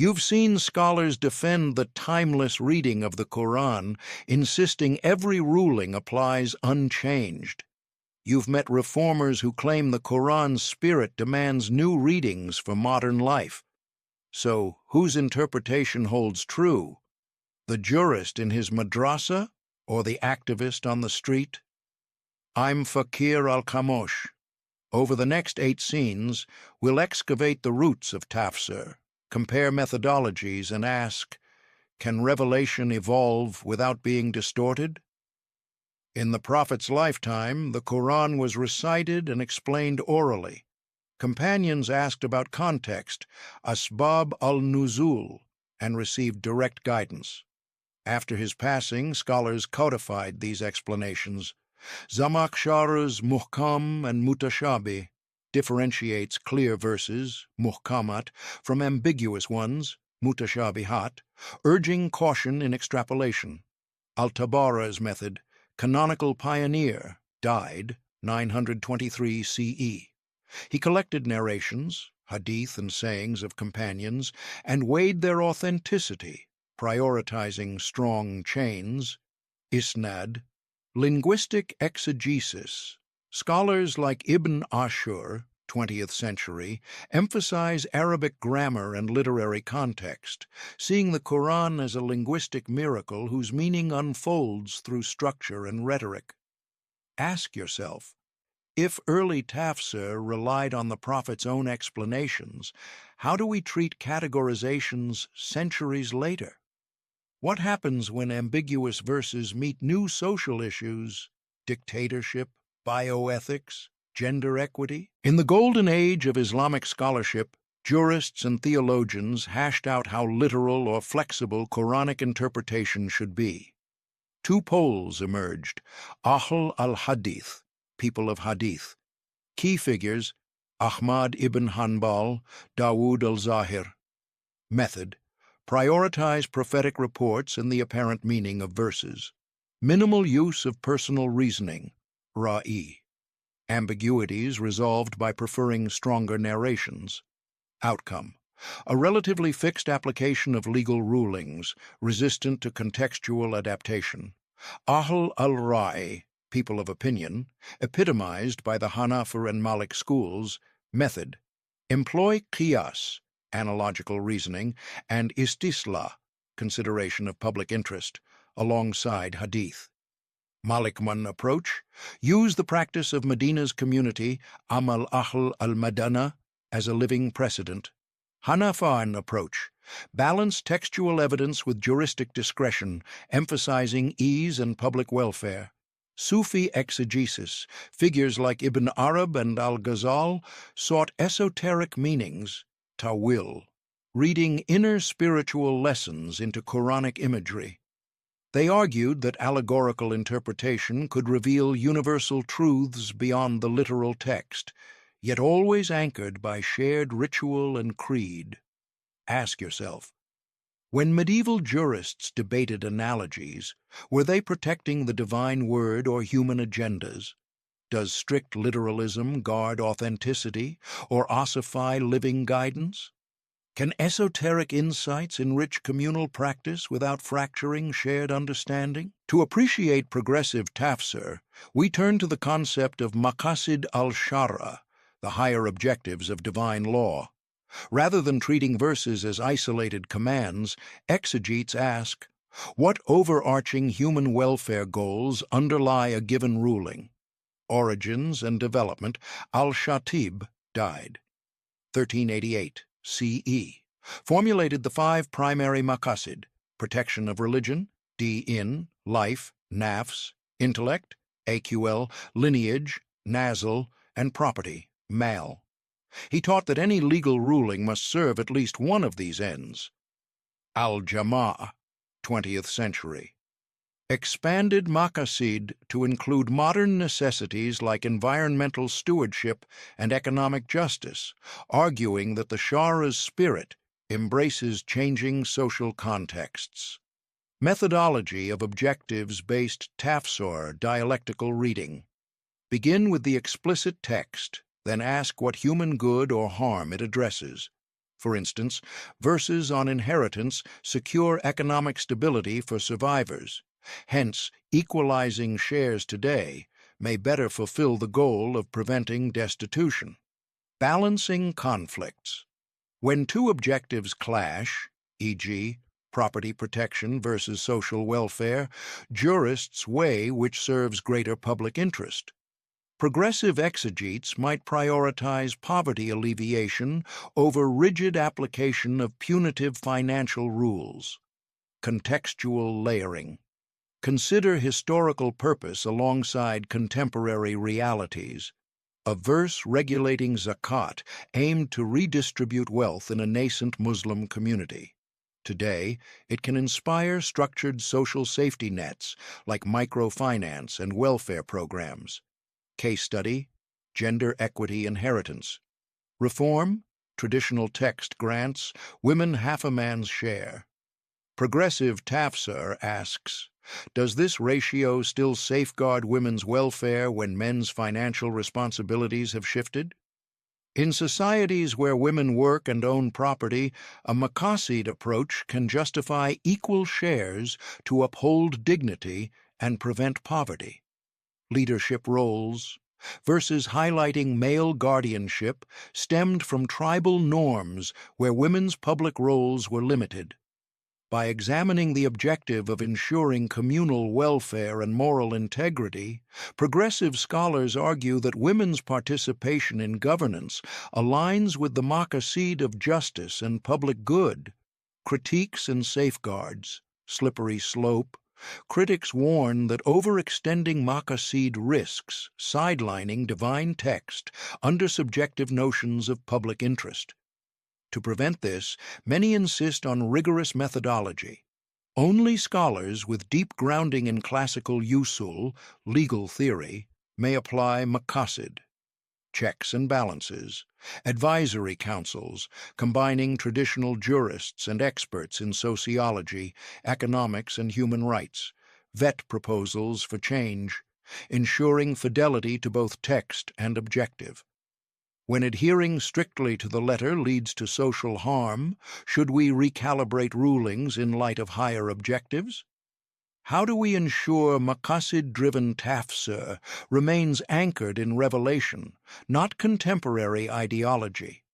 You've seen scholars defend the timeless reading of the Quran, insisting every ruling applies unchanged. You've met reformers who claim the Quran's spirit demands new readings for modern life. So, whose interpretation holds true? The jurist in his madrasa or the activist on the street? I'm Fakir al-Khamosh. Over the next 8 scenes, we'll excavate the roots of tafsīr, compare methodologies, and ask, can revelation evolve without being distorted? In the Prophet's lifetime, the Quran was recited and explained orally. Companions asked about context, asbab al-nuzul, and received direct guidance. After his passing, scholars codified these explanations. Zamakhshar's muhkam and mutashabi differentiates clear verses, muhkamat, from ambiguous ones, mutashabihat, urging caution in extrapolation. Al-Tabara's method, canonical pioneer, died 923 CE. He collected narrations, hadith and sayings of companions, and weighed their authenticity, prioritizing strong chains. Isnad. Linguistic exegesis. Scholars like Ibn Ashur, 20th century, emphasize Arabic grammar and literary context, seeing the Quran as a linguistic miracle whose meaning unfolds through structure and rhetoric. Ask yourself, if early tafsīr relied on the Prophet's own explanations, how do we treat categorizations centuries later? What happens when ambiguous verses meet new social issues, dictatorship, bioethics, gender equity? In the golden age of Islamic scholarship, jurists and theologians hashed out how literal or flexible Quranic interpretation should be. 2 poles emerged: Ahl al-Hadith, people of Hadith. Key figures: Ahmad ibn Hanbal, Dawood al-Zahir. Method: prioritize prophetic reports and the apparent meaning of verses. Minimal use of personal reasoning, ra'i. Ambiguities resolved by preferring stronger narrations. Outcome: a relatively fixed application of legal rulings, resistant to contextual adaptation. Ahl al-Ra'i, people of opinion, epitomized by the Hanafi and Malik schools. Method: employ qiyas, analogical reasoning, and istisla, consideration of public interest, alongside hadith. Malikman approach: use the practice of Medina's community, Amal Ahl al-Madana, as a living precedent. Hanafan approach: balance textual evidence with juristic discretion, emphasizing ease and public welfare. Sufi exegesis: figures like Ibn Arab and al-Ghazal sought esoteric meanings, tawil, reading inner spiritual lessons into Quranic imagery. They argued that allegorical interpretation could reveal universal truths beyond the literal text, yet always anchored by shared ritual and creed. Ask yourself, when medieval jurists debated analogies, were they protecting the divine word or human agendas? Does strict literalism guard authenticity or ossify living guidance? Can esoteric insights enrich communal practice without fracturing shared understanding? To appreciate progressive tafsīr, we turn to the concept of maqāṣid al-shara, the higher objectives of divine law. Rather than treating verses as isolated commands, exegetes ask, what overarching human welfare goals underlie a given ruling? Origins and development. Al-Shatib died 1388 CE, formulated the 5 primary maqāṣid: protection of religion, din, life, nafs, intellect, aql, lineage, nazl, and property, mal. He taught that any legal ruling must serve at least one of these ends. Al-Jamā'ah, 20th century. Expanded maqāṣid to include modern necessities like environmental stewardship and economic justice, arguing that the Shara's spirit embraces changing social contexts. Methodology of objectives-based tafsīr dialectical reading. Begin with the explicit text, then ask what human good or harm it addresses. For instance, verses on inheritance secure economic stability for survivors. Hence, equalizing shares today may better fulfill the goal of preventing destitution. Balancing conflicts. When two objectives clash, e.g., property protection versus social welfare, jurists weigh which serves greater public interest. Progressive exegetes might prioritize poverty alleviation over rigid application of punitive financial rules. Contextual layering. Consider historical purpose alongside contemporary realities. A verse regulating zakat aimed to redistribute wealth in a nascent Muslim community. Today, it can inspire structured social safety nets like microfinance and welfare programs. Case study: gender equity inheritance. Reform: traditional text grants women half a man's share. Progressive tafsīr asks, does this ratio still safeguard women's welfare when men's financial responsibilities have shifted? In societies where women work and own property, a maqāṣid approach can justify equal shares to uphold dignity and prevent poverty. Leadership roles. Verses highlighting male guardianship stemmed from tribal norms where women's public roles were limited. By examining the objective of ensuring communal welfare and moral integrity, progressive scholars argue that women's participation in governance aligns with the maqāṣid of justice and public good. Critiques and safeguards. Slippery slope. Critics warn that overextending maqāṣid risks sidelining divine text under subjective notions of public interest. To prevent this, many insist on rigorous methodology. Only scholars with deep grounding in classical usul, legal theory, may apply maqāṣid. Checks and balances. Advisory councils, combining traditional jurists and experts in sociology, economics, and human rights. Vet proposals for change, ensuring fidelity to both text and objective. When adhering strictly to the letter leads to social harm, should we recalibrate rulings in light of higher objectives? How do we ensure maqāṣid-driven tafsīr remains anchored in revelation, not contemporary ideology?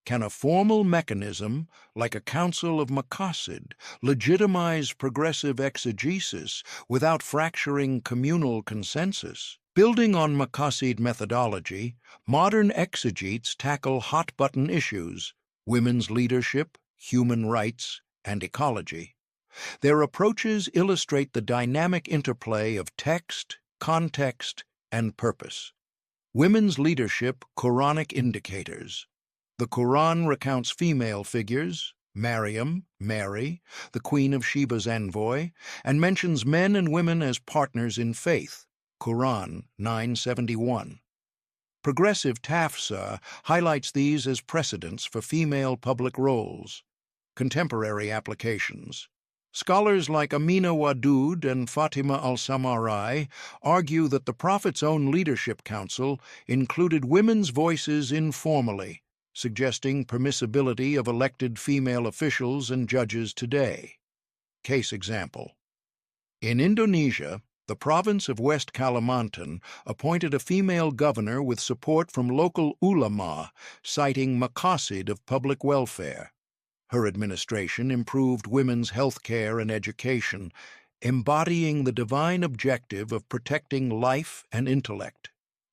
Can a formal mechanism, like a council of maqāṣid, legitimize progressive exegesis without fracturing communal consensus? Building on maqāṣid methodology, modern exegetes tackle hot-button issues: women's leadership, human rights, and ecology. Their approaches illustrate the dynamic interplay of text, context, and purpose. Women's leadership, Quranic indicators. The Quran recounts female figures, Maryam, Mary, the Queen of Sheba's envoy, and mentions men and women as partners in faith, Quran 971. Progressive tafsīr highlights these as precedents for female public roles. Contemporary applications. Scholars like Amina Wadud and Fatima al-Samarai argue that the Prophet's own leadership council included women's voices informally, suggesting permissibility of elected female officials and judges today. Case example. In Indonesia, the province of West Kalimantan appointed a female governor with support from local ulama, citing maqāṣid of public welfare. Her administration improved women's health care and education, embodying the divine objective of protecting life and intellect.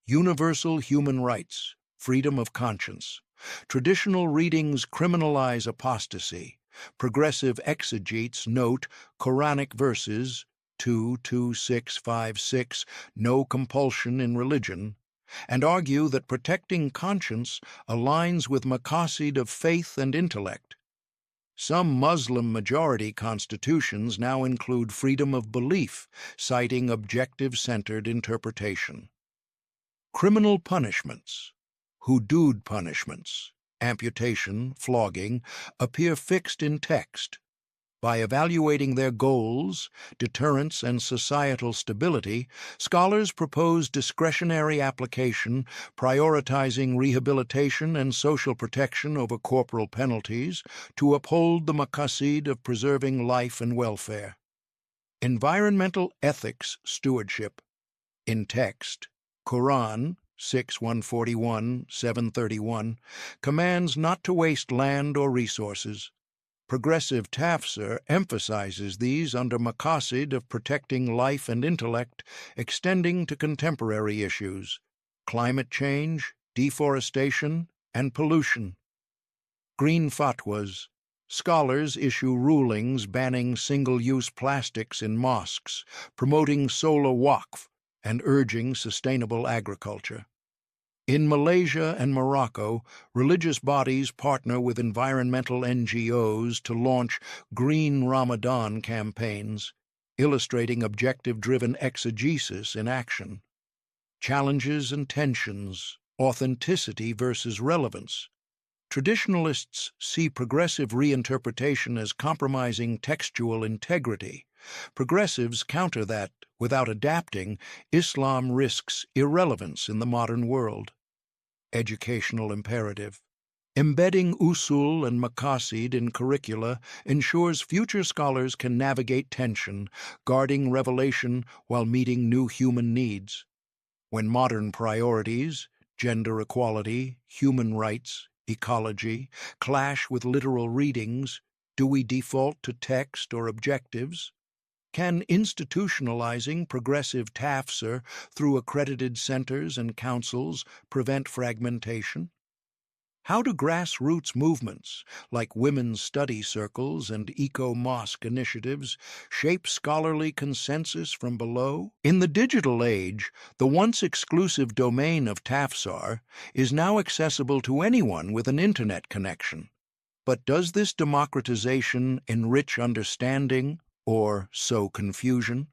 Universal human rights, freedom of conscience. Traditional readings criminalize apostasy. Progressive exegetes note Quranic verses 2:2656, no compulsion in religion, and argue that protecting conscience aligns with maqāṣid of faith and intellect. Some Muslim-majority constitutions now include freedom of belief, citing objective-centered interpretation. Criminal punishments. Hudud punishments, amputation, flogging, appear fixed in text. By evaluating their goals, deterrence, and societal stability, scholars propose discretionary application, prioritizing rehabilitation and social protection over corporal penalties to uphold the maqāṣid of preserving life and welfare. Environmental ethics stewardship. In text, Quran 6:141, 731 commands not to waste land or resources. Progressive tafsīr emphasizes these under maqāṣid of protecting life and intellect, extending to contemporary issues: climate change, deforestation, and pollution. Green fatwas. Scholars issue rulings banning single-use plastics in mosques, promoting solar waqf, and urging sustainable agriculture. In Malaysia and Morocco, religious bodies partner with environmental NGOs to launch Green Ramadan campaigns, illustrating objective-driven exegesis in action. Challenges and tensions, authenticity versus relevance. Traditionalists see progressive reinterpretation as compromising textual integrity. Progressives counter that, without adapting, Islam risks irrelevance in the modern world. Educational imperative. Embedding usul and maqāṣid in curricula ensures future scholars can navigate tension, guarding revelation while meeting new human needs. When modern priorities, gender equality, human rights, ecology, clash with literal readings, do we default to text or objectives? Can institutionalizing progressive tafsīr through accredited centers and councils prevent fragmentation? How do grassroots movements, like women's study circles and eco-mosque initiatives, shape scholarly consensus from below? In the digital age, the once exclusive domain of tafsīr is now accessible to anyone with an internet connection. But does this democratization enrich understanding or sow confusion?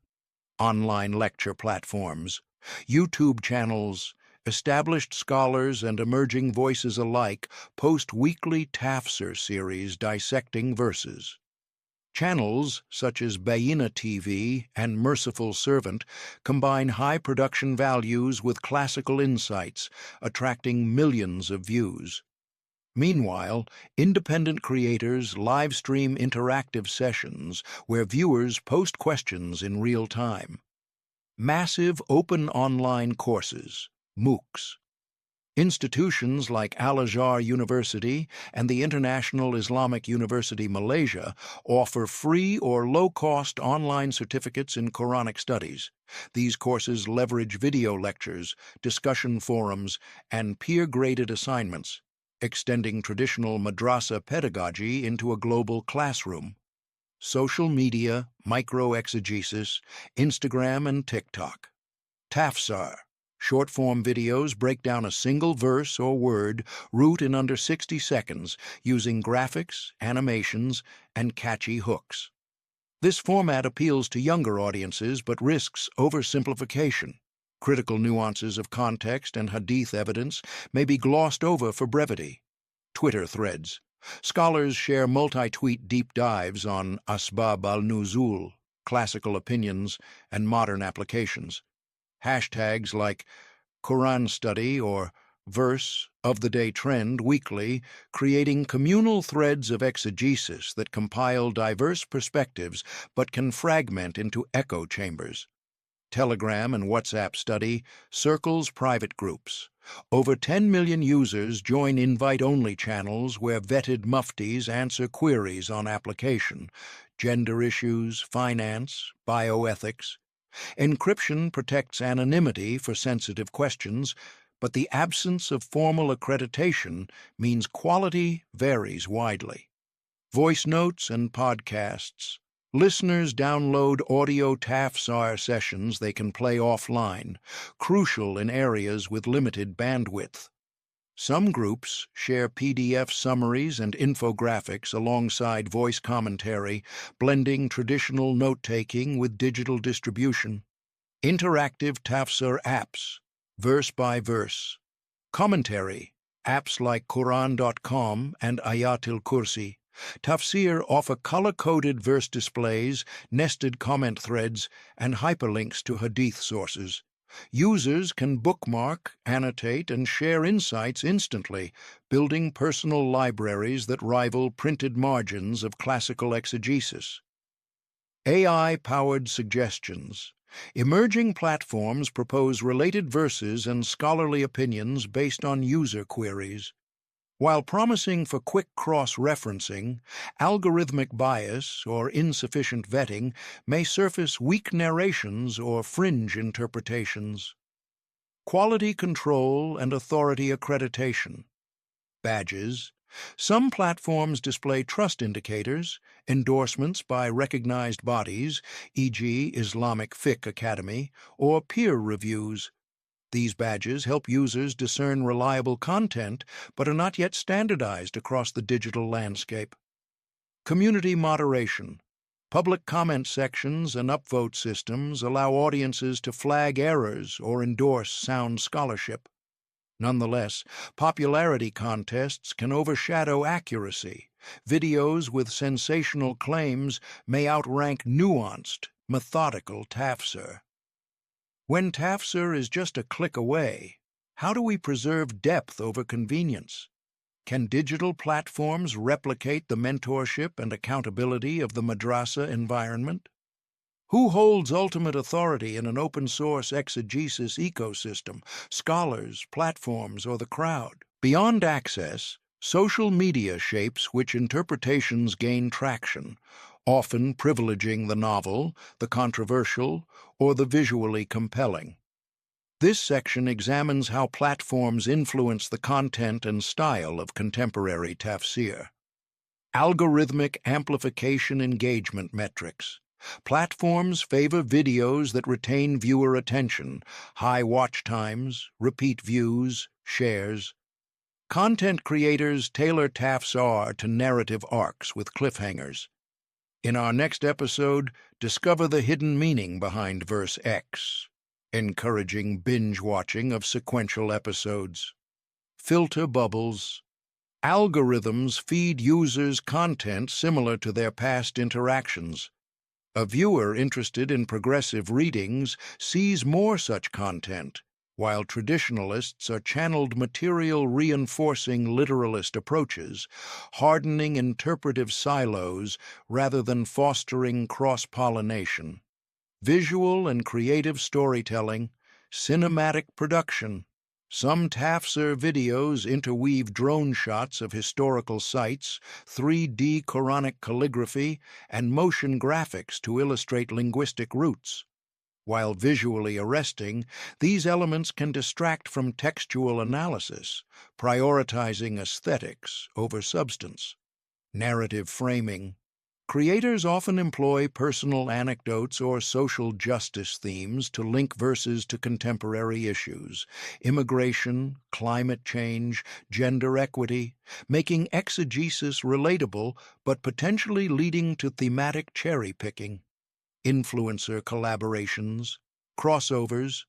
Online lecture platforms, YouTube channels, established scholars and emerging voices alike post weekly tafsīr series dissecting verses. Channels such as Bayina TV and Merciful Servant combine high production values with classical insights, attracting millions of views. Meanwhile, independent creators live stream interactive sessions where viewers post questions in real time. Massive open online courses, MOOCs. Institutions like Al-Azhar University and the International Islamic University Malaysia offer free or low-cost online certificates in Quranic studies. These courses leverage video lectures, discussion forums, and peer-graded assignments, extending traditional madrasa pedagogy into a global classroom. Social media, micro-exegesis, Instagram and TikTok. Tafsīr. Short-form videos break down a single verse or word, root in under 60 seconds, using graphics, animations, and catchy hooks. This format appeals to younger audiences but risks oversimplification. Critical nuances of context and hadith evidence may be glossed over for brevity. Twitter threads. Scholars share multi-tweet deep dives on asbāb al-nuzul, classical opinions, and modern applications. Hashtags like Quran Study or Verse of the Day Trend weekly, creating communal threads of exegesis that compile diverse perspectives but can fragment into echo chambers. Telegram and WhatsApp Study, Circles private groups. Over 10 million users join invite-only channels where vetted muftis answer queries on application, gender issues, finance, bioethics. Encryption protects anonymity for sensitive questions, but the absence of formal accreditation means quality varies widely. Voice notes and podcasts. Listeners download audio tafsīr sessions they can play offline, crucial in areas with limited bandwidth. Some groups share PDF summaries and infographics alongside voice commentary, blending traditional note-taking with digital distribution. Interactive tafsīr apps, verse by verse. Commentary, apps like Quran.com and Ayatul Kursi, Tafsīr offer color-coded verse displays, nested comment threads, and hyperlinks to hadith sources. Users can bookmark, annotate, and share insights instantly, building personal libraries that rival printed margins of classical exegesis. AI-powered suggestions. Emerging platforms propose related verses and scholarly opinions based on user queries. While promising for quick cross-referencing, algorithmic bias or insufficient vetting may surface weak narrations or fringe interpretations. Quality control and authority accreditation. Badges. Some platforms display trust indicators, endorsements by recognized bodies, e.g. Islamic Fiqh Academy, or peer reviews. These badges help users discern reliable content, but are not yet standardized across the digital landscape. Community moderation. Public comment sections and upvote systems allow audiences to flag errors or endorse sound scholarship. Nonetheless, popularity contests can overshadow accuracy. Videos with sensational claims may outrank nuanced, methodical tafsīr. When tafsīr is just a click away, how do we preserve depth over convenience? Can digital platforms replicate the mentorship and accountability of the madrasa environment? Who holds ultimate authority in an open-source exegesis ecosystem, scholars, platforms, or the crowd? Beyond access, social media shapes which interpretations gain traction, often privileging the novel, the controversial, or the visually compelling. This section examines how platforms influence the content and style of contemporary tafsīr. Algorithmic amplification engagement metrics. Platforms favor videos that retain viewer attention, high watch times, repeat views, shares. Content creators tailor tafsīr to narrative arcs with cliffhangers. In our next episode, discover the hidden meaning behind verse X, encouraging binge-watching of sequential episodes. Filter bubbles. Algorithms feed users content similar to their past interactions. A viewer interested in progressive readings sees more such content, while traditionalists are channeled material reinforcing literalist approaches, hardening interpretive silos rather than fostering cross-pollination. Visual and creative storytelling, cinematic production. Some tafsīr videos interweave drone shots of historical sites, 3D Quranic calligraphy, and motion graphics to illustrate linguistic roots. While visually arresting, these elements can distract from textual analysis, prioritizing aesthetics over substance. Narrative framing. Creators often employ personal anecdotes or social justice themes to link verses to contemporary issues, immigration, climate change, gender equity, making exegesis relatable but potentially leading to thematic cherry-picking. Influencer collaborations, crossovers.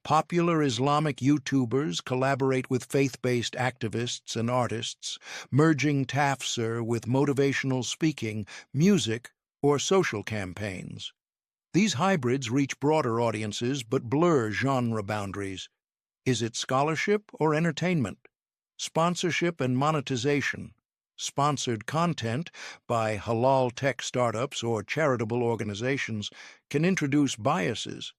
Popular Islamic YouTubers collaborate with faith-based activists and artists, merging tafsīr with motivational speaking, music, or social campaigns. These hybrids reach broader audiences but blur genre boundaries. Is it scholarship or entertainment? Sponsorship and monetization. Sponsored content by halal tech startups or charitable organizations can introduce biases.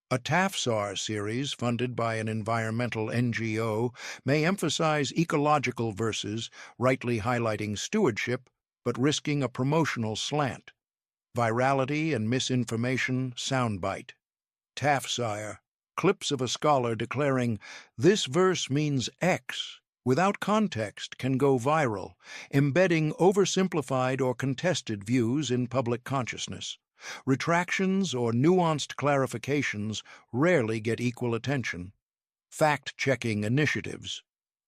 A tafsīr series funded by an environmental NGO may emphasize ecological verses, rightly highlighting stewardship, but risking a promotional slant. Virality and misinformation soundbite. Tafsīr, clips of a scholar declaring, "This verse means X," without context can go viral, embedding oversimplified or contested views in public consciousness. Retractions or nuanced clarifications rarely get equal attention. Fact-checking initiatives.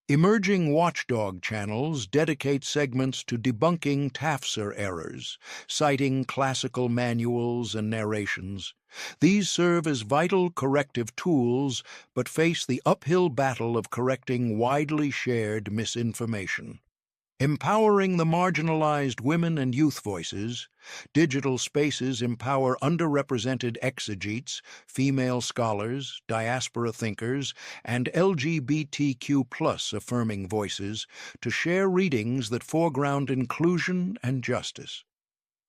Emerging watchdog channels dedicate segments to debunking tafsīr errors, citing classical manuals and narrations. These serve as vital corrective tools, but face the uphill battle of correcting widely shared misinformation. Empowering the marginalized women and youth voices, digital spaces empower underrepresented exegetes, female scholars, diaspora thinkers, and LGBTQ+ affirming voices to share readings that foreground inclusion and justice.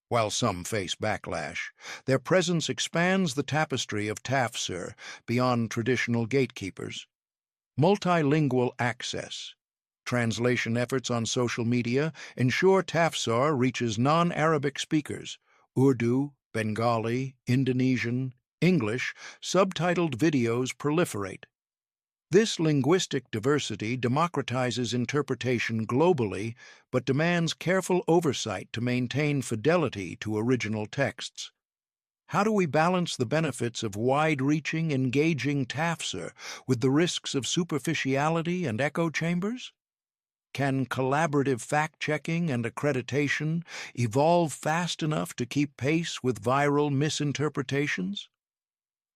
While some face backlash, their presence expands the tapestry of tafsīr beyond traditional gatekeepers. Multilingual access. Translation efforts on social media ensure tafsīr reaches non-Arabic speakers. Urdu, Bengali, Indonesian, English, subtitled videos proliferate. This linguistic diversity democratizes interpretation globally, but demands careful oversight to maintain fidelity to original texts. How do we balance the benefits of wide-reaching, engaging tafsīr with the risks of superficiality and echo chambers? Can collaborative fact-checking and accreditation evolve fast enough to keep pace with viral misinterpretations?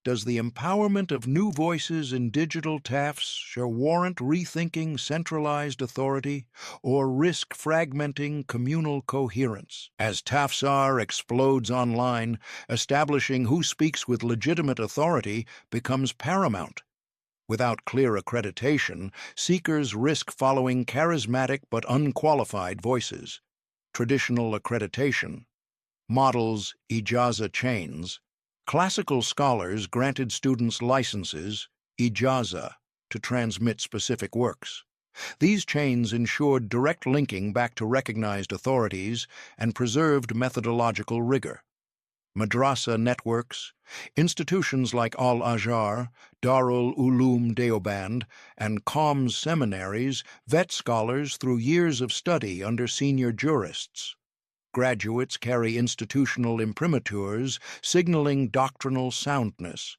Does the empowerment of new voices in digital tafsīr warrant rethinking centralized authority or risk fragmenting communal coherence? As tafsīr explodes online, establishing who speaks with legitimate authority becomes paramount. Without clear accreditation, seekers risk following charismatic but unqualified voices. Traditional accreditation. Models, ijaza chains. Classical scholars granted students licenses, ijaza, to transmit specific works. These chains ensured direct linking back to recognized authorities and preserved methodological rigor. Madrasa networks, institutions like Al-Azhar, Darul Uloom Deoband, and Qom's seminaries vet scholars through years of study under senior jurists. Graduates carry institutional imprimaturs, signaling doctrinal soundness.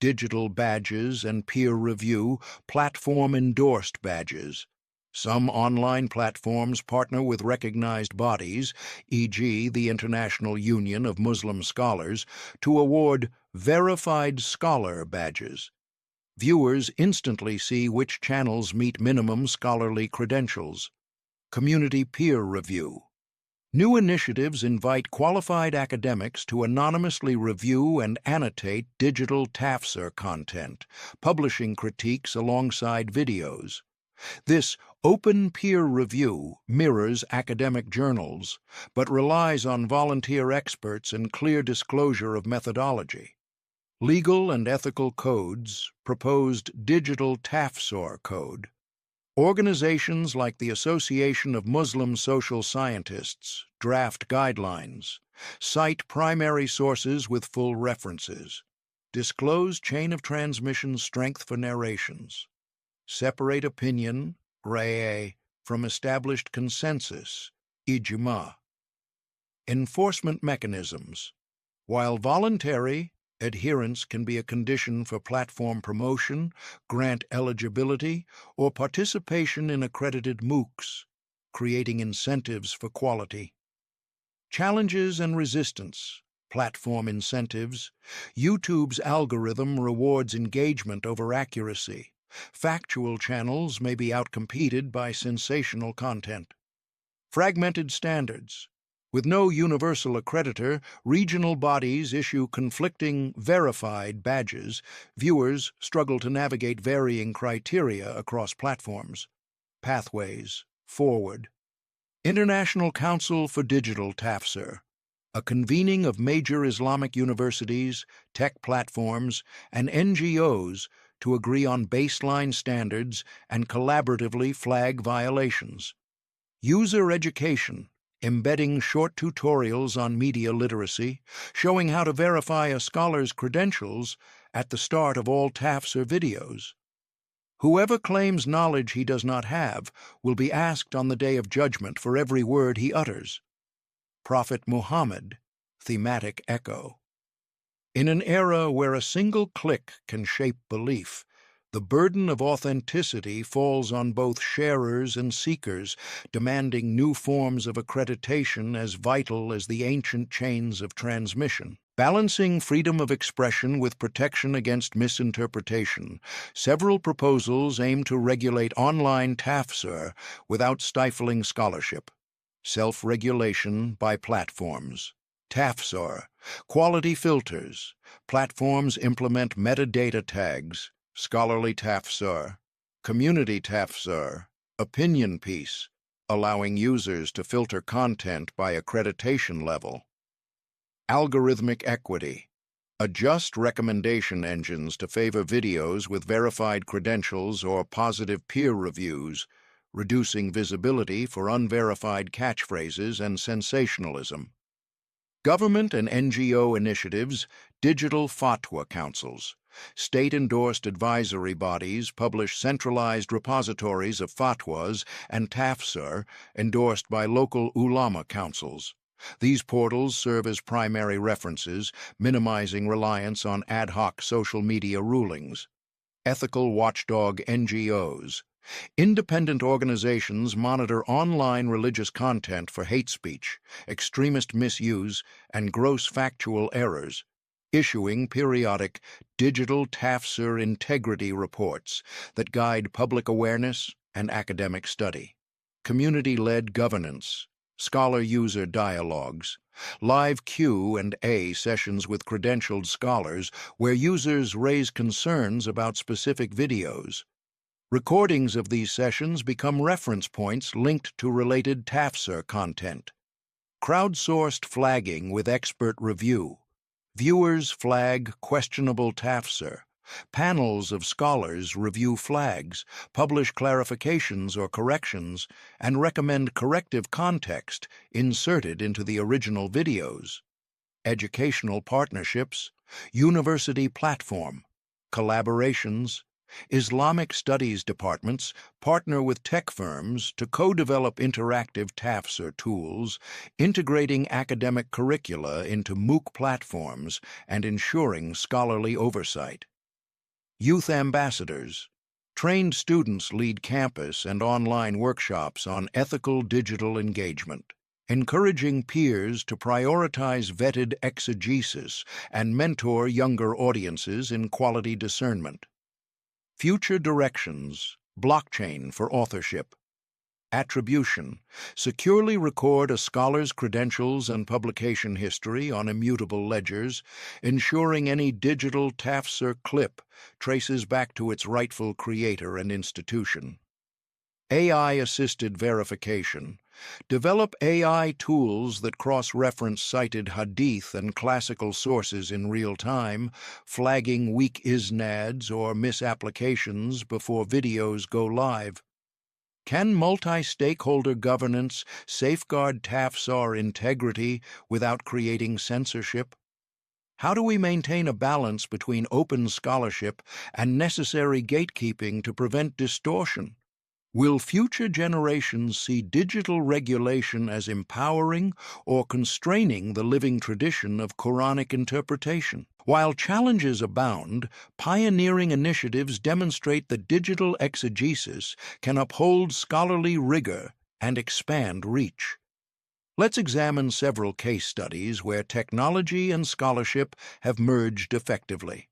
Digital badges and peer review, platform-endorsed badges. Some online platforms partner with recognized bodies, e.g. the International Union of Muslim Scholars, to award verified scholar badges. Viewers instantly see which channels meet minimum scholarly credentials. Community peer review. New initiatives invite qualified academics to anonymously review and annotate digital tafsīr content, publishing critiques alongside videos. This open peer review mirrors academic journals, but relies on volunteer experts and clear disclosure of methodology. Legal and ethical codes, proposed digital tafsīr code. Organizations like the Association of Muslim Social Scientists draft guidelines, cite primary sources with full references, disclose chain of transmission strength for narrations, separate opinion, ra'y, from established consensus, ijma. Enforcement mechanisms. While voluntary, adherence can be a condition for platform promotion, grant eligibility, or participation in accredited MOOCs, creating incentives for quality. Challenges and resistance. Platform incentives. YouTube's algorithm rewards engagement over accuracy. Factual channels may be outcompeted by sensational content. Fragmented standards. With no universal accreditor, regional bodies issue conflicting verified badges. Viewers struggle to navigate varying criteria across platforms. Pathways forward. International Council for Digital Tafsīr, a convening of major Islamic universities, tech platforms, and NGOs to agree on baseline standards and collaboratively flag violations. User education, embedding short tutorials on media literacy, showing how to verify a scholar's credentials at the start of all tafsīr videos. Whoever claims knowledge he does not have will be asked on the day of judgment for every word he utters. Prophet Muhammad, thematic echo. In an era where a single click can shape belief, the burden of authenticity falls on both sharers and seekers, demanding new forms of accreditation as vital as the ancient chains of transmission. Balancing freedom of expression with protection against misinterpretation, several proposals aim to regulate online tafsīr without stifling scholarship. Self-regulation by platforms. Tafsīr. Quality filters. Platforms implement metadata tags. Scholarly tafsīr. Community tafsīr. Opinion piece, allowing users to filter content by accreditation level. Algorithmic equity. Adjust recommendation engines to favor videos with verified credentials or positive peer reviews, reducing visibility for unverified catchphrases and sensationalism. Government and NGO initiatives, digital fatwa councils. State-endorsed advisory bodies publish centralized repositories of fatwas and tafsīr endorsed by local ulama councils. These portals serve as primary references, minimizing reliance on ad hoc social media rulings. Ethical watchdog NGOs. Independent organizations monitor online religious content for hate speech, extremist misuse, and gross factual errors, issuing periodic digital tafsīr integrity reports that guide public awareness and academic study. Community-led governance. Scholar-user dialogues, live Q&A sessions with credentialed scholars where users raise concerns about specific videos. Recordings of these sessions become reference points linked to related tafsīr content. Crowdsourced flagging with expert review. Viewers flag questionable tafsīr. Panels of scholars review flags, publish clarifications or corrections, and recommend corrective context inserted into the original videos. Educational partnerships, university platform, collaborations. Islamic studies departments partner with tech firms to co-develop interactive tafsīr tools, integrating academic curricula into MOOC platforms and ensuring scholarly oversight. Youth ambassadors. Trained students lead campus and online workshops on ethical digital engagement, encouraging peers to prioritize vetted exegesis and mentor younger audiences in quality discernment. Future directions. Blockchain for authorship. Attribution. Securely record a scholar's credentials and publication history on immutable ledgers, ensuring any digital tafsīr clip traces back to its rightful creator and institution. AI-assisted verification. Develop AI tools that cross-reference cited hadith and classical sources in real time, flagging weak isnads or misapplications before videos go live. Can multi-stakeholder governance safeguard tafsīr integrity without creating censorship? How do we maintain a balance between open scholarship and necessary gatekeeping to prevent distortion? Will future generations see digital regulation as empowering or constraining the living tradition of Quranic interpretation? While challenges abound, pioneering initiatives demonstrate that digital exegesis can uphold scholarly rigor and expand reach. Let's examine several case studies where technology and scholarship have merged effectively.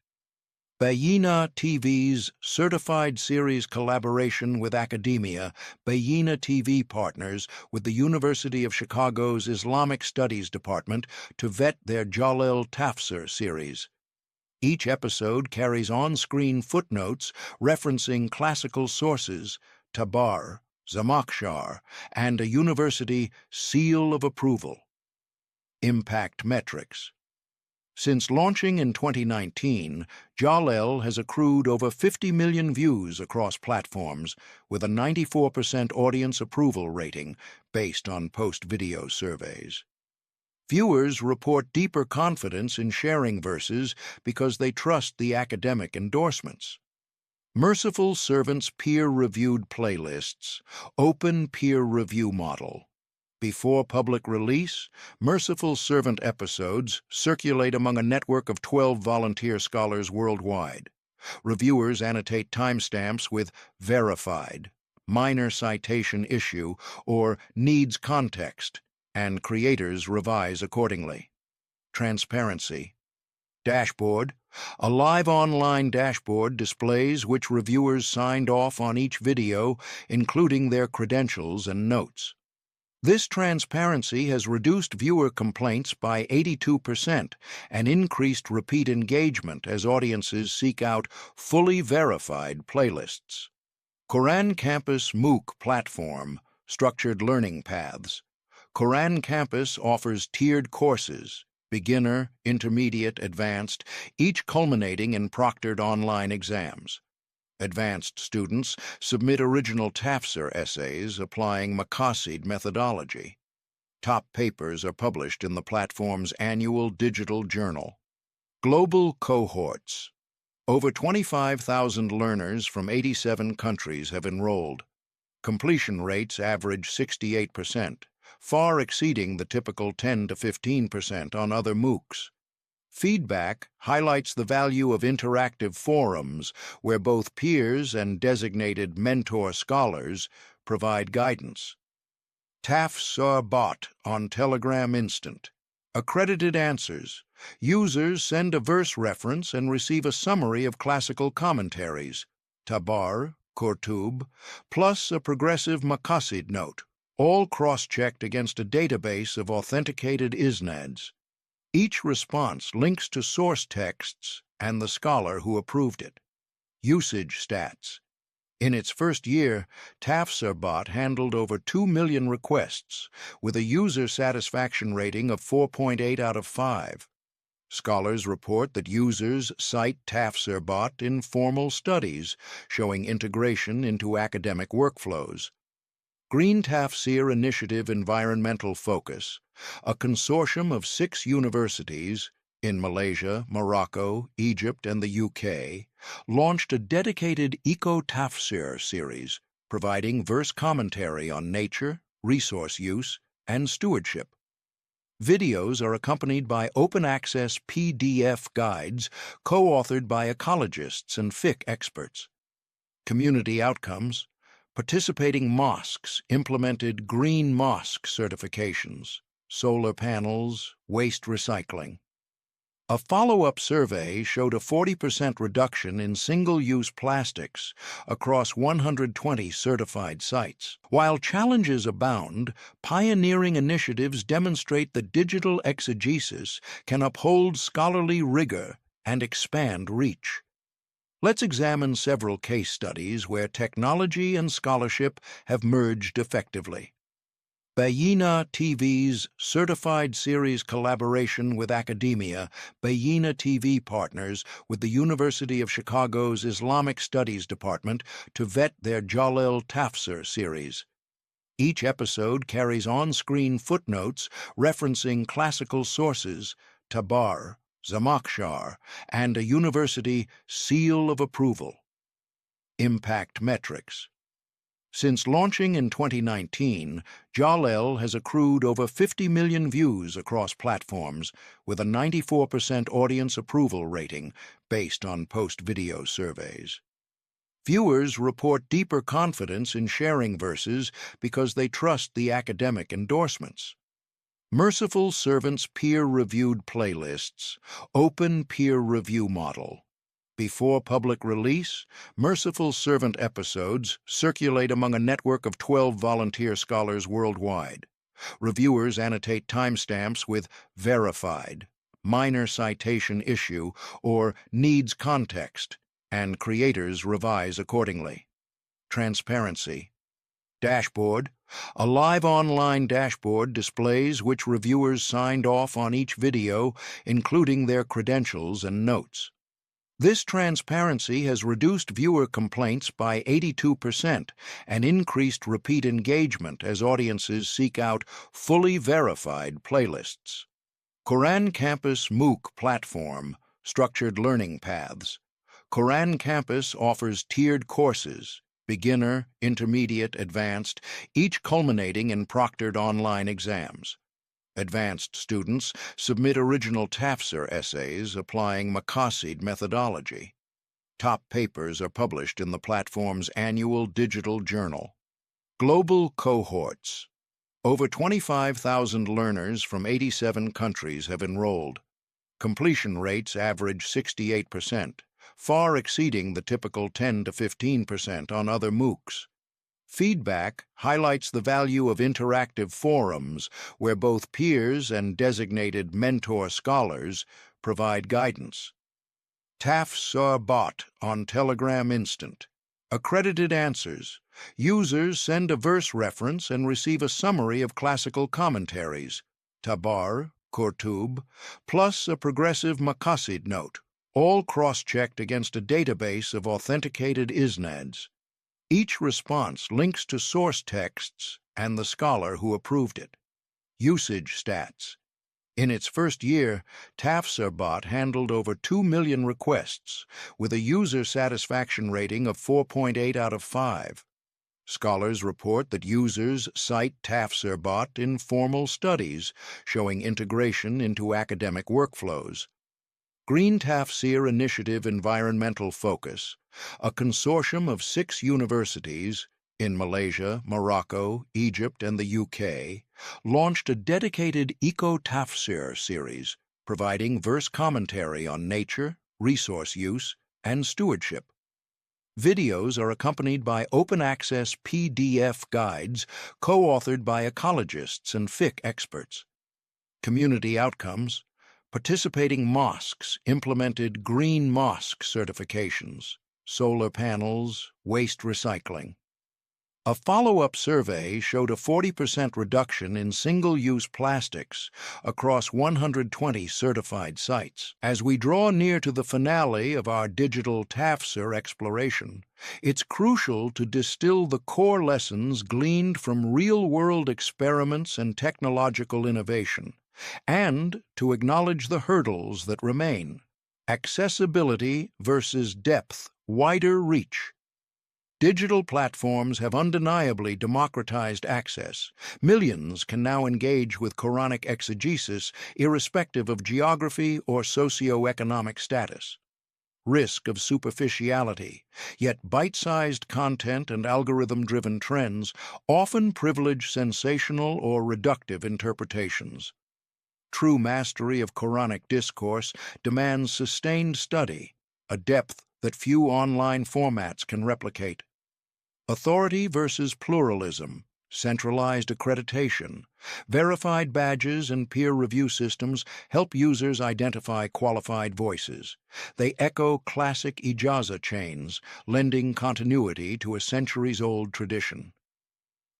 Bayyina TV's certified series collaboration with academia. Bayyina TV partners with the University of Chicago's Islamic Studies Department to vet their Jalal Tafsir series. Each episode carries on-screen footnotes referencing classical sources, Tabar, Zamakhshar, and a university seal of approval. Impact metrics. Since launching in 2019, Jalal has accrued over 50 million views across platforms, with a 94% audience approval rating based on post-video surveys. Viewers report deeper confidence in sharing verses because they trust the academic endorsements. Merciful Servant's peer-reviewed playlists, open peer review model. Before public release, Merciful Servant episodes circulate among a network of 12 volunteer scholars worldwide. Reviewers annotate timestamps with verified, minor citation issue, or needs context, and creators revise accordingly. Transparency. Dashboard. A live online dashboard displays which reviewers signed off on each video, including their credentials and notes. This transparency has reduced viewer complaints by 82% and increased repeat engagement as audiences seek out fully verified playlists. Quran Campus MOOC Platform, Structured Learning Paths. Quran Campus offers tiered courses, beginner, intermediate, advanced, each culminating in proctored online exams. Advanced students submit original tafsīr essays applying maqāṣid methodology. Top papers are published in the platform's annual digital journal. Global cohorts. Over 25,000 learners from 87 countries have enrolled. Completion rates average 68%, far exceeding the typical 10 to 15% on other MOOCs. Feedback highlights the value of interactive forums where both peers and designated mentor scholars provide guidance. Tafsīr bot on Telegram Instant. Accredited answers. Users send a verse reference and receive a summary of classical commentaries, Tabar, Qurtub, plus a progressive maqāṣid note, all cross-checked against a database of authenticated isnads. Each response links to source texts and the scholar who approved it. Usage stats. In its first year, Tafsīr bot handled over 2 million requests, with a user satisfaction rating of 4.8 out of 5. Scholars report that users cite Tafsīr bot in formal studies, showing integration into academic workflows. Green Tafsīr Initiative Environmental Focus, a consortium of 6 universities in Malaysia, Morocco, Egypt, and the UK, launched a dedicated eco-tafsīr series, providing verse commentary on nature, resource use, and stewardship. Videos are accompanied by open-access PDF guides co-authored by ecologists and fiqh experts. Community outcomes. Participating mosques implemented green mosque certifications, solar panels, waste recycling. A follow-up survey showed a 40% reduction in single-use plastics across 120 certified sites. While challenges abound, pioneering initiatives demonstrate that digital exegesis can uphold scholarly rigor and expand reach. Let's examine several case studies where technology and scholarship have merged effectively. Bayyina TV's certified series collaboration with academia. Bayyina TV partners with the University of Chicago's Islamic Studies Department to vet their Jalil Tafsīr series. Each episode carries on-screen footnotes referencing classical sources, Tabar, Zamakhshar, and a university seal of approval. Impact metrics. Since launching in 2019, Jalil has accrued over 50 million views across platforms, with a 94% audience approval rating based on post-video surveys. Viewers report deeper confidence in sharing verses because they trust the academic endorsements. Merciful Servant's peer-reviewed playlists, open peer review model. Before public release, Merciful Servant episodes circulate among a network of 12 volunteer scholars worldwide. Reviewers annotate timestamps with verified, minor citation issue, or needs context, and creators revise accordingly. Transparency. Dashboard. A live online dashboard displays which reviewers signed off on each video, including their credentials and notes. This transparency has reduced viewer complaints by 82% and increased repeat engagement as audiences seek out fully verified playlists. Quran Campus MOOC Platform, Structured Learning Paths. Quran Campus offers tiered courses, beginner, intermediate, advanced, each culminating in proctored online exams. Advanced students submit original tafsīr essays applying maqāṣid methodology. Top papers are published in the platform's annual digital journal. Global cohorts. Over 25,000 learners from 87 countries have enrolled. Completion rates average 68%, far exceeding the typical 10 to 15% on other MOOCs. Feedback highlights the value of interactive forums where both peers and designated mentor scholars provide guidance. Tafsīr bot on Telegram Instant. Accredited answers. Users send a verse reference and receive a summary of classical commentaries, Tabar, Qurtub, plus a progressive maqāṣid note, all cross-checked against a database of authenticated isnads. Each response links to source texts and the scholar who approved it. Usage stats. In its first year, Tafsīr bot handled over 2 million requests, with a user satisfaction rating of 4.8 out of 5. Scholars report that users cite Tafsīr bot in formal studies, showing integration into academic workflows. Green Tafsīr Initiative Environmental Focus, a consortium of 6 universities in Malaysia, Morocco, Egypt, and the UK, launched a dedicated eco-tafsīr series, providing verse commentary on nature, resource use, and stewardship. Videos are accompanied by open-access PDF guides co-authored by ecologists and fiqh experts. Community outcomes. Participating mosques implemented green mosque certifications, solar panels, waste recycling. A follow-up survey showed a 40% reduction in single-use plastics across 120 certified sites. As we draw near to the finale of our digital tafsīr exploration, it's crucial to distill the core lessons gleaned from real-world experiments and technological innovation, and to acknowledge the hurdles that remain. Accessibility versus depth, wider reach. Digital platforms have undeniably democratized access. Millions can now engage with Quranic exegesis irrespective of geography or socio-economic status. Risk of superficiality, yet bite-sized content and algorithm-driven trends often privilege sensational or reductive interpretations. True mastery of Quranic discourse demands sustained study, a depth that few online formats can replicate. Authority versus pluralism, centralized accreditation, verified badges and peer review systems help users identify qualified voices. They echo classic ijaza chains, lending continuity to a centuries-old tradition.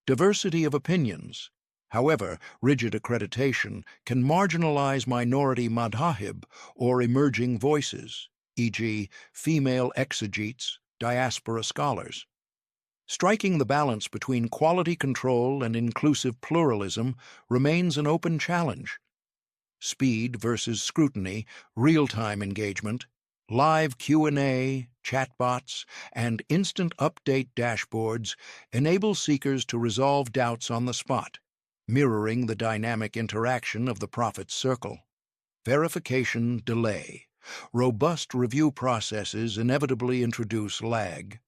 Diversity of opinions. However, rigid accreditation can marginalize minority madhahib or emerging voices, e.g., female exegetes, diaspora scholars. Striking the balance between quality control and inclusive pluralism remains an open challenge. Speed versus scrutiny, real-time engagement, live Q&A, chatbots, and instant update dashboards enable seekers to resolve doubts on the spot, mirroring the dynamic interaction of the Prophet's circle. Verification delay. Robust review processes inevitably introduce lag.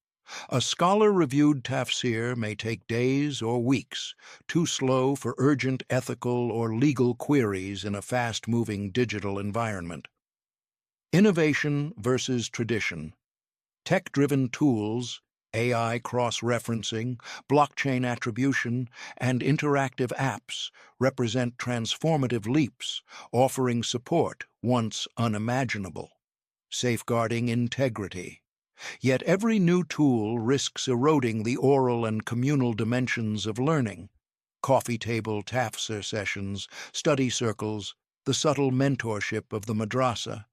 A scholar-reviewed tafsīr may take days or weeks, too slow for urgent ethical or legal queries in a fast-moving digital environment. Innovation versus tradition. Tech-driven tools, AI cross-referencing, blockchain attribution, and interactive apps represent transformative leaps, offering support once unimaginable, safeguarding integrity. Yet every new tool risks eroding the oral and communal dimensions of learning. Coffee table tafsīr sessions, study circles, the subtle mentorship of the madrasa.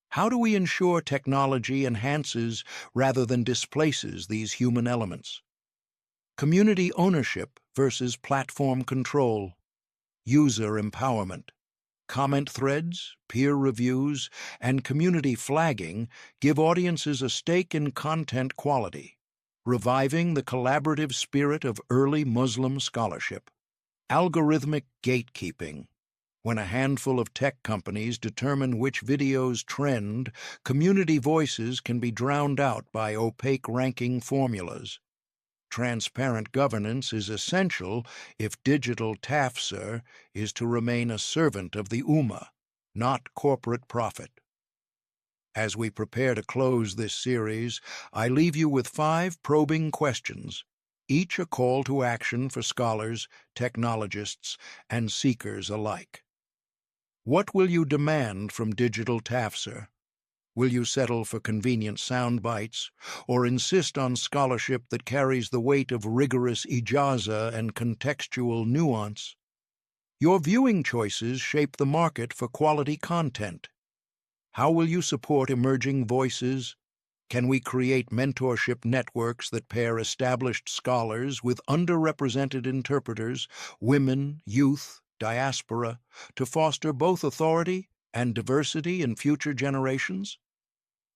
How do we ensure technology enhances rather than displaces these human elements? Community ownership versus platform control. User empowerment. Comment threads, peer reviews, and community flagging give audiences a stake in content quality, reviving the collaborative spirit of early Muslim scholarship. Algorithmic gatekeeping. When a handful of tech companies determine which videos trend, community voices can be drowned out by opaque ranking formulas. Transparent governance is essential if digital tafsīr is to remain a servant of the Ummah, not corporate profit. As we prepare to close this series, I leave you with 5 probing questions, each a call to action for scholars, technologists, and seekers alike. What will you demand from digital tafsīr? Will you settle for convenient sound bites, or insist on scholarship that carries the weight of rigorous ijaza and contextual nuance? Your viewing choices shape the market for quality content. How will you support emerging voices? Can we create mentorship networks that pair established scholars with underrepresented interpreters, women, youth, diaspora, to foster both authority and diversity in future generations?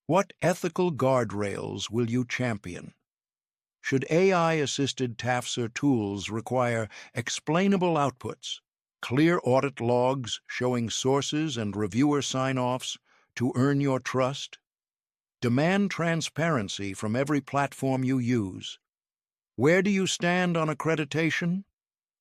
What ethical guardrails will you champion? Should AI-assisted tafsīr tools require explainable outputs, clear audit logs showing sources and reviewer sign-offs to earn your trust? Demand transparency from every platform you use. Where do you stand on accreditation?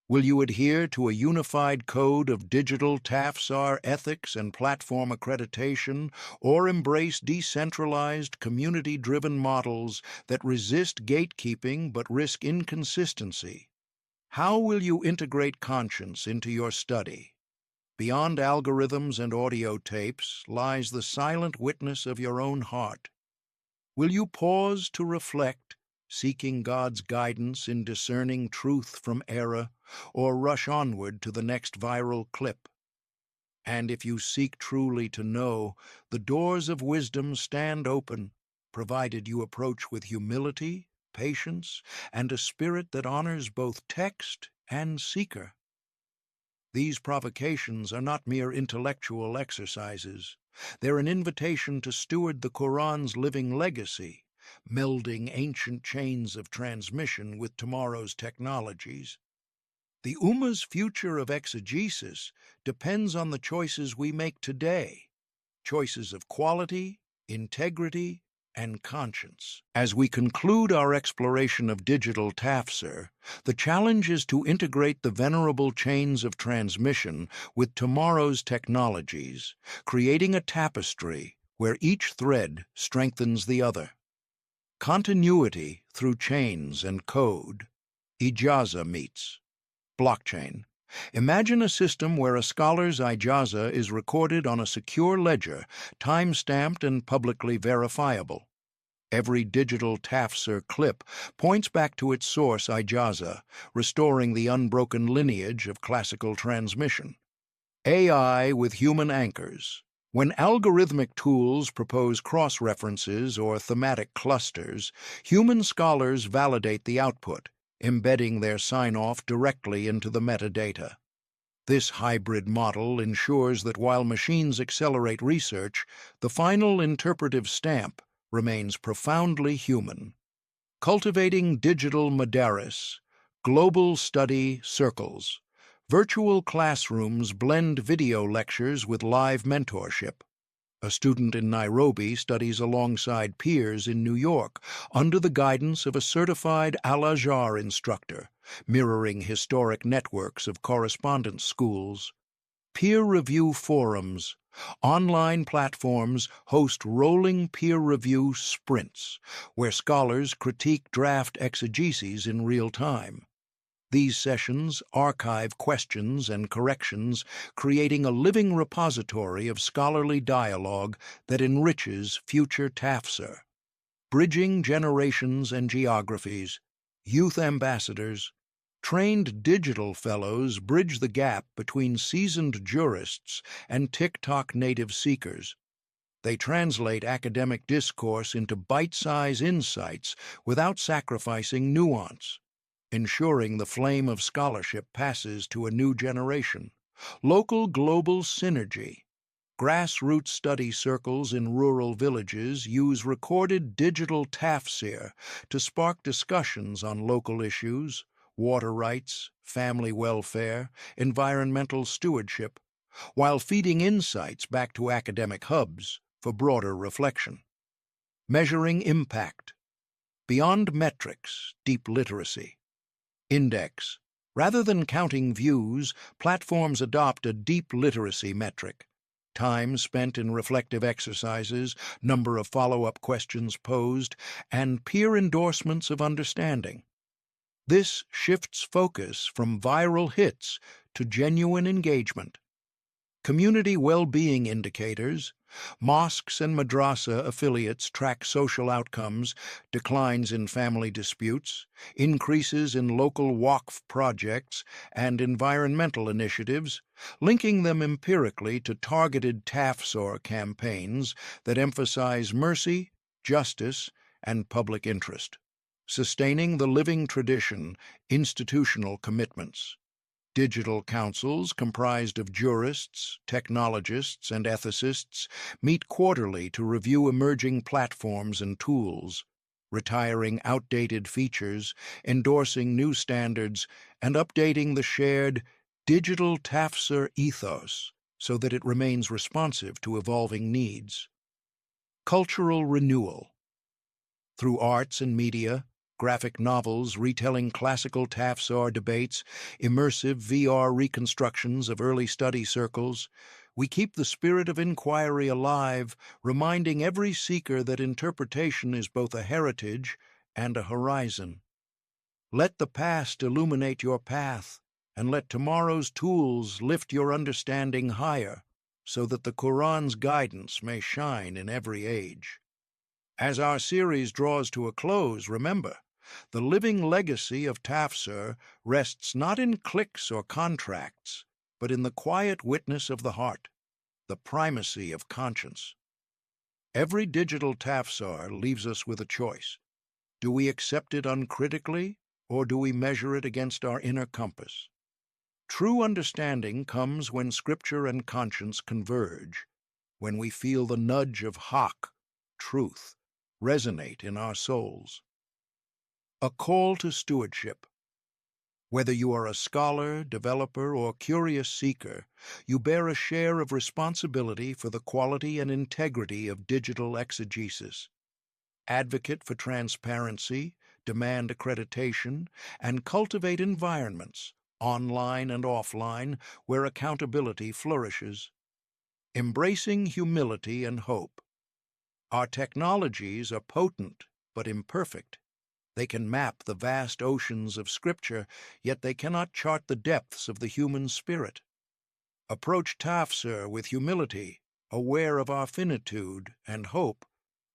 Will you adhere to a unified code of digital tafsīr ethics and platform accreditation, or embrace decentralized, community-driven models that resist gatekeeping but risk inconsistency? How will you integrate conscience into your study? Beyond algorithms and audio tapes lies the silent witness of your own heart. Will you pause to reflect, seeking God's guidance in discerning truth from error, or rush onward to the next viral clip? And if you seek truly to know, the doors of wisdom stand open, provided you approach with humility, patience, and a spirit that honors both text and seeker. These provocations are not mere intellectual exercises. They're an invitation to steward the Quran's living legacy, melding ancient chains of transmission with tomorrow's technologies. The Ummah's future of exegesis depends on the choices we make today, choices of quality, integrity, and conscience. As we conclude our exploration of digital tafsīr, the challenge is to integrate the venerable chains of transmission with tomorrow's technologies, creating a tapestry where each thread strengthens the other. Continuity through chains and code. Ijaza meets blockchain. Imagine a system where a scholar's ijaza is recorded on a secure ledger, time-stamped and publicly verifiable. Every digital tafsīr clip points back to its source ijaza, restoring the unbroken lineage of classical transmission. AI with human anchors. When algorithmic tools propose cross-references or thematic clusters, human scholars validate the output, embedding their sign-off directly into the metadata. This hybrid model ensures that while machines accelerate research, the final interpretive stamp remains profoundly human. Cultivating digital madaris, global study circles. Virtual classrooms blend video lectures with live mentorship. A student in Nairobi studies alongside peers in New York under the guidance of a certified Al-Azhar instructor, mirroring historic networks of correspondence schools. Peer review forums. Online platforms host rolling peer review sprints, where scholars critique draft exegeses in real time. These sessions archive questions and corrections, creating a living repository of scholarly dialogue that enriches future tafsīr. Bridging generations and geographies. Youth ambassadors. Trained digital fellows bridge the gap between seasoned jurists and TikTok native seekers. They translate academic discourse into bite-sized insights without sacrificing nuance, ensuring the flame of scholarship passes to a new generation. Local global synergy. Grassroots study circles in rural villages use recorded digital tafsīr to spark discussions on local issues, water rights, family welfare, environmental stewardship, while feeding insights back to academic hubs for broader reflection. Measuring impact. Beyond metrics, deep literacy. Index. Rather than counting views, platforms adopt a deep literacy metric. Time spent in reflective exercises, number of follow-up questions posed, and peer endorsements of understanding. This shifts focus from viral hits to genuine engagement. Community well-being indicators. Mosques and madrasa affiliates track social outcomes, declines in family disputes, increases in local waqf projects, and environmental initiatives, linking them empirically to targeted tafsīr campaigns that emphasize mercy, justice, and public interest. Sustaining the living tradition, institutional commitments. Digital councils, comprised of jurists, technologists, and ethicists, meet quarterly to review emerging platforms and tools, retiring outdated features, endorsing new standards, and updating the shared digital tafsīr ethos so that it remains responsive to evolving needs. Cultural renewal. Through arts and media, graphic novels retelling classical tafsīr debates, immersive VR reconstructions of early study circles, we keep the spirit of inquiry alive, reminding every seeker that interpretation is both a heritage and a horizon. Let the past illuminate your path, and let tomorrow's tools lift your understanding higher, so that the Quran's guidance may shine in every age. As our series draws to a close, remember, the living legacy of tafsīr rests not in clicks or contracts, but in the quiet witness of the heart, the primacy of conscience. Every digital tafsīr leaves us with a choice. Do we accept it uncritically, or do we measure it against our inner compass? True understanding comes when scripture and conscience converge, when we feel the nudge of haqq, truth, resonate in our souls. A call to stewardship. Whether you are a scholar, developer, or curious seeker, you bear a share of responsibility for the quality and integrity of digital exegesis. Advocate for transparency, demand accreditation, and cultivate environments, online and offline, where accountability flourishes. Embracing humility and hope. Our technologies are potent but imperfect. They can map the vast oceans of Scripture, yet they cannot chart the depths of the human spirit. Approach tafsīr with humility, aware of our finitude and hope,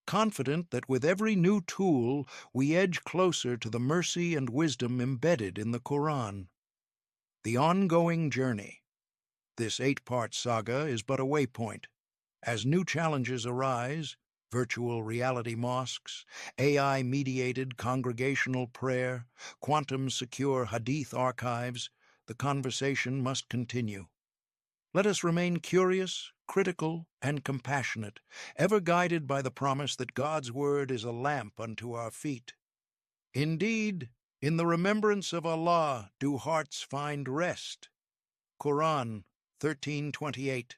confident that with every new tool we edge closer to the mercy and wisdom embedded in the Quran. The ongoing journey. This 8-part saga is but a waypoint. As new challenges arise, virtual reality mosques, AI-mediated congregational prayer, quantum-secure hadith archives, the conversation must continue. Let us remain curious, critical, and compassionate, ever guided by the promise that God's word is a lamp unto our feet. Indeed, in the remembrance of Allah do hearts find rest. Quran 13:28.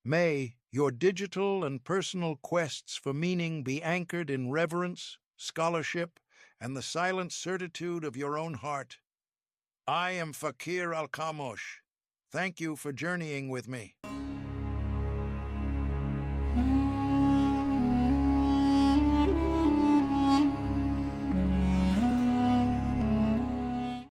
May your digital and personal quests for meaning be anchored in reverence, scholarship, and the silent certitude of your own heart. I am Fakir Al-Khamosh. Thank you for journeying with me.